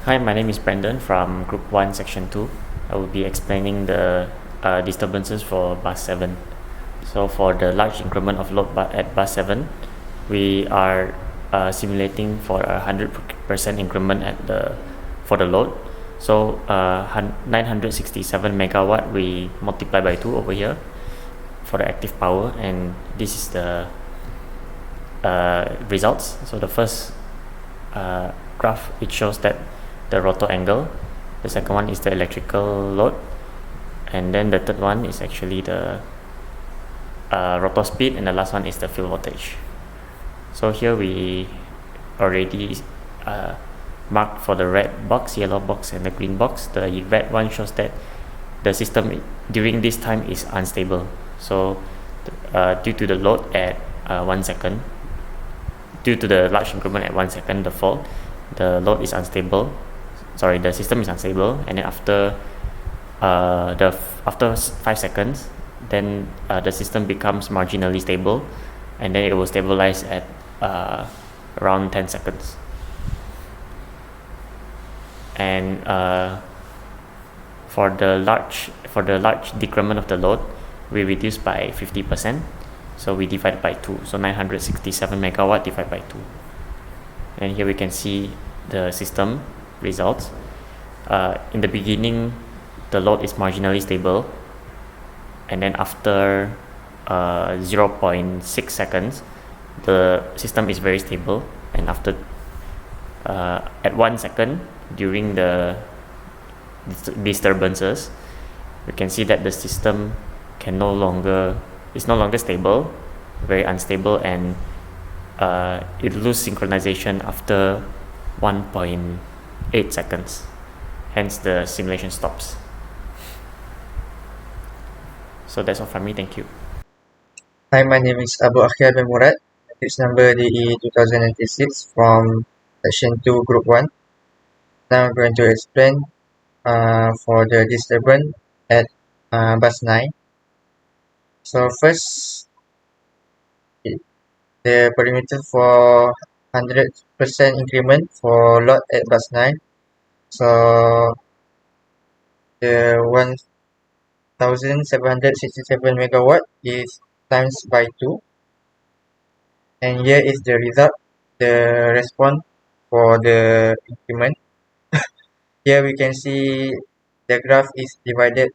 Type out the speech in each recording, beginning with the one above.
Hi, my name is Brandon from Group 1, Section 2. I will be explaining the disturbances for bus 7. So for the large increment of load at bus 7, we are simulating for a 100% increment for the load. So 967 megawatt we multiply by 2 over here for the active power, and this is the results. So the first graph, it shows that the rotor angle, the second one is the electrical load, and then the third one is actually the rotor speed, and the last one is the field voltage. So here we already marked for the red box, yellow box, and the green box. The red one shows that the system during this time is unstable. So due to the load at 1 second, due to the large increment at 1 second, the fault, the load is unstable. Sorry, the system is unstable, and then after 5 seconds, then the system becomes marginally stable, and then it will stabilize at around 10 seconds. And for the large decrement of the load, we reduce by 50%. So we divide by 2. So 967 megawatt divided by 2. And here we can see the system results. In the beginning, the load is marginally stable, and then after 0.6 seconds, the system is very stable, and after at 1 second during the disturbances, we can see that the system is no longer stable, very unstable, and it loses synchronization after 1.8 seconds. Hence the simulation stops. So that's all from me. Thank you. Hi, my name is Abu Akhil bin Murad. It's number DE 2096 from Section 2, Group 1. Now I'm going to explain for the disturbance at bus 9. So first, the perimeter for 100% increment for load at bus 9. So the 1767 megawatt is times by 2. And here is the result, the response for the increment. Here we can see the graph is divided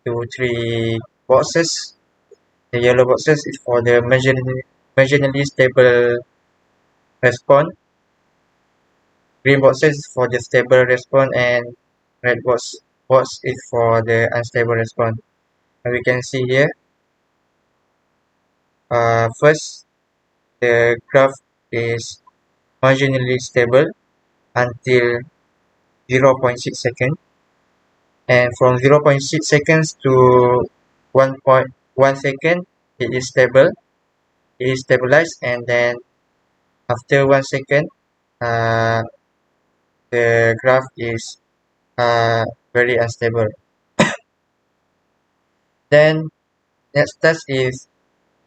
to 3 boxes. The yellow boxes is for the marginally stable response. Green boxes is for the stable response, and red box is for the unstable response. And we can see here, first the graph is marginally stable until 0.6 seconds, and from 0.6 seconds to 1.1 second, it is stable, it is stabilized, and then after 1 second, the graph is very unstable. Then next task is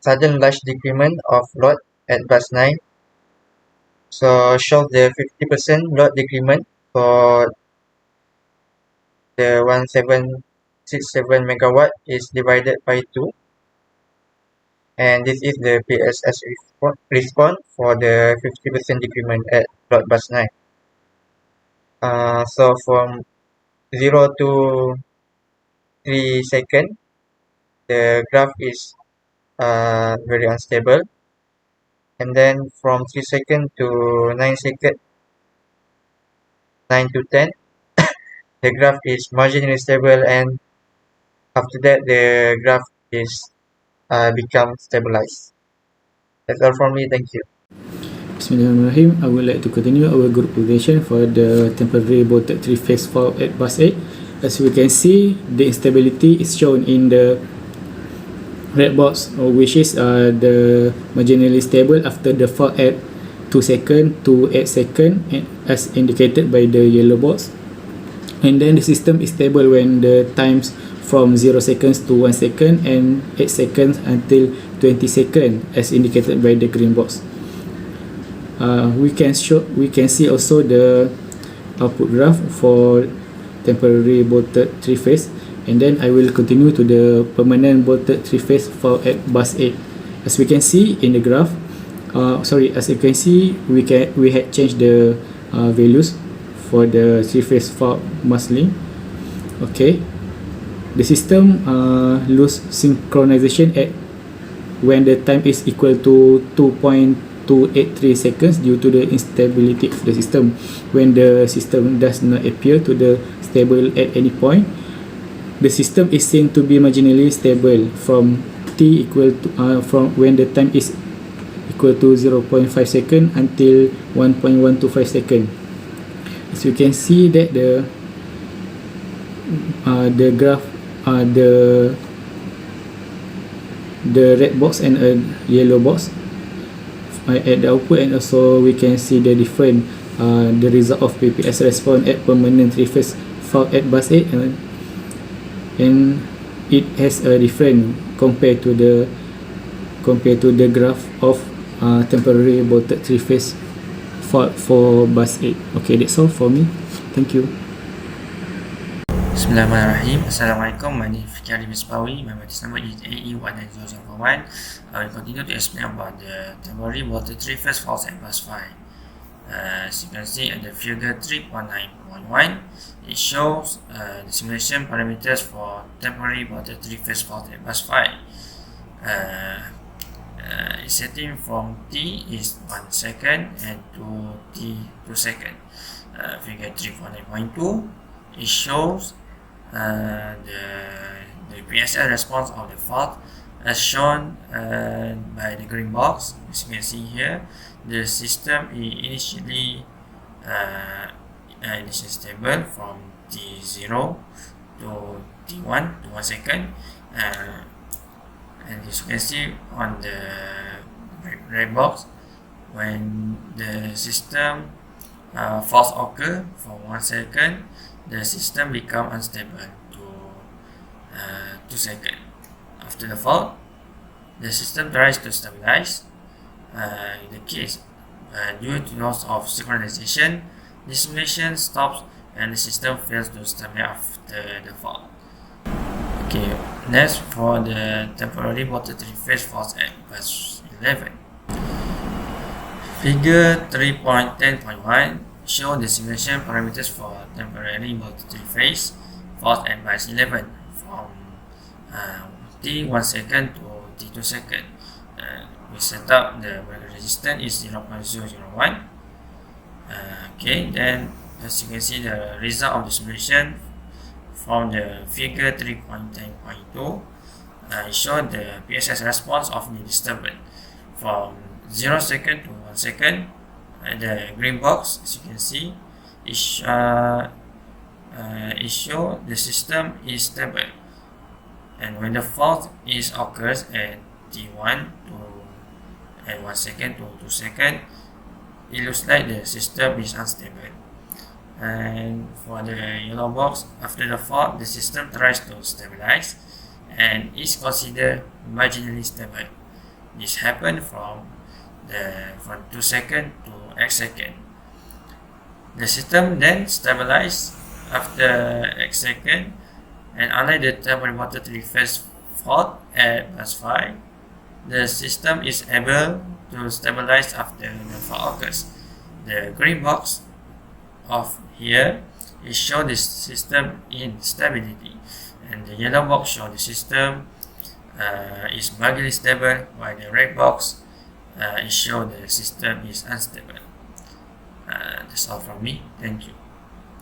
sudden large decrement of load at bus 9. So show the 50% load decrement for the 1767 megawatt is divided by 2. And this is the PSS response for the 50% decrement at load bus 9. So from 0 to 3 seconds, the graph is very unstable, and then from 3 seconds to 9 seconds, 9 to 10, the graph is marginally stable, and after that the graph is become stabilized. That's all from me. Thank you. Bismillahirrahmanirrahim. I would like to continue our group presentation for the temporary bolted 3-phase fault at bus 8. As we can see, the instability is shown in the red box, which is the marginally stable after the fault at 2 seconds to 8 seconds, as indicated by the yellow box. And then the system is stable when the times from 0 seconds to 1 second and 8 seconds until 20 seconds, as indicated by the green box. We can see also the output graph for temporary bolted 3-phase, and then I will continue to the permanent bolted 3-phase fault at bus 8. As we can see in the graph, as you can see, we had changed the values for the 3-phase fault mass link. Okay, the system lose synchronization at when the time is equal to 2.283 seconds due to the instability of the system. When the system does not appear to the stable at any point, the system is seen to be marginally stable from t equal to from when the time is equal to 0.5 second until 1.125 second. As you can see that the graph, the red box and a yellow box at the output, and also we can see the different the result of PPS response at permanent 3-phase fault at bus 8, and it has a different compared to the graph of temporary bolted 3-phase fault for bus 8. Okay, that's all for me. Thank you. Bismillahirrahmanirrahim. Assalamualaikum. My name is Fikari Mispawi. My modis number is AE19001. I will continue to explain about the temporary bolted 3-phase faults at bus 5. As you can see in the figure 3.9.1, it shows the simulation parameters for temporary bolted 3-phase fault at bus 5. Its setting from T is 1 second and to T 2 seconds. Figure 3.9.2, it shows the PSL response of the fault as shown by the green box. As you can see here, the system is initially stable from T0 to T1 to 1 second, and as you can see on the red box, when the system faults occur for 1 second, the system become unstable to 2 seconds. After the fault, the system tries to stabilize. In the case due to loss of synchronization, the simulation stops and the system fails to stabilize after the fault. Okay, next for the temporary bolted 3-phase faults at bus 11. Figure 3.10.1 show the simulation parameters for temporary bolted 3-phase fault at bus 11 from T 1 second to T 2 second. We set up the resistance is 0.001. Okay, then as you can see the result of the simulation from the figure 3.10.2, it showed the PSS response of the disturbance from 0 second to 1 second. The green box, as you can see, it shows the system is stable, and when the fault occurs at T1 to at 1 second to 2 seconds, it looks like the system is unstable. And for the yellow box, after the fault, the system tries to stabilize and is considered marginally stable. This happened from 2 seconds to X second. The system then stabilizes after X second, and unlike the temporary bolted 3-phase fault at bus 5, the system is able to stabilize after the fault occurs. The green box of here is show the system in stability, and the yellow box show the system is marginally stable, while the red box it show the system is unstable. That's all from me. Thank you.